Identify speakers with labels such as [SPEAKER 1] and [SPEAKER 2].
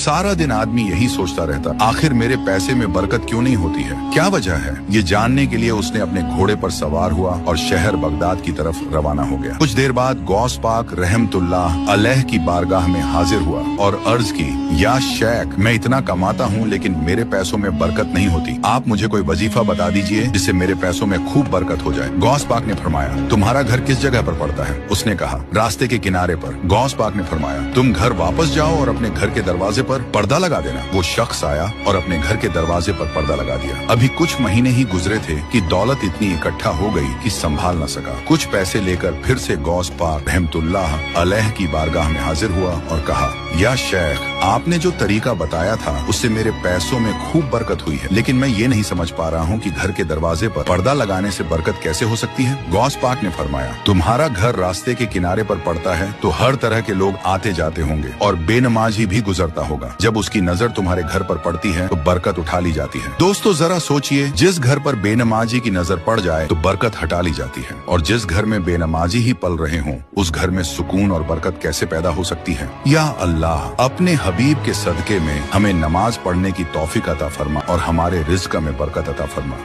[SPEAKER 1] सारा दिन आदमी यही सोचता रहता, आखिर मेरे पैसे में बरकत क्यों नहीं होती है, क्या वजह है। ये जानने के लिए उसने अपने घोड़े पर सवार हुआ और शहर बगदाद की तरफ रवाना हो गया। कुछ देर बाद गौस पाक रहमतुल्लाह अलैह की बारगाह में हाजिर हुआ और अर्ज की, या शेख, मैं इतना कमाता हूँ लेकिन मेरे पैसों में बरकत नहीं होती, आप मुझे कोई वजीफा बता दीजिए जिससे मेरे पैसों में खूब बरकत हो जाए। गौस पाक ने फरमाया, तुम्हारा घर किस जगह पर पड़ता है। उसने कहा, रास्ते के किनारे पर। गौस पाक ने फरमाया, तुम घर वापस जाओ और अपने घर के दरवाजे पर पर्दा लगा देना। वो शख्स आया और अपने घर के दरवाजे पर पर्दा लगा दिया। अभी कुछ महीने ही गुजरे थे कि दौलत इतनी इकट्ठा हो गई कि संभाल न सका। कुछ पैसे लेकर फिर से गौस पाक रहमतुल्लाह अलैह की बारगाह में हाजिर हुआ और कहा, या शेख, आपने जो तरीका बताया था उससे मेरे पैसों में खूब बरकत हुई है, लेकिन मैं ये नहीं समझ पा रहा हूँ कि घर के दरवाजे पर पर्दा लगाने से बरकत कैसे हो सकती है। गौस पाक ने फरमाया, तुम्हारा घर रास्ते के किनारे पर पड़ता है तो हर तरह के लोग आते जाते होंगे और बेनमाजी भी गुजरता होगा। जब उसकी नजर तुम्हारे घर पर पड़ती है तो बरकत उठा ली जाती है। दोस्तों जरा सोचिए, जिस घर पर बेनमाजी की नजर पड़ जाए तो बरकत हटा ली जाती है, और जिस घर में बेनमाजी ही पल रहे हों उस घर में सुकून और बरकत कैसे पैदा हो सकती है। या अल्लाह, अपने हबीब के सदके में हमें नमाज पढ़ने की तौफीक अता फरमा और हमारे रिज़्क में बरकत अता फरमा।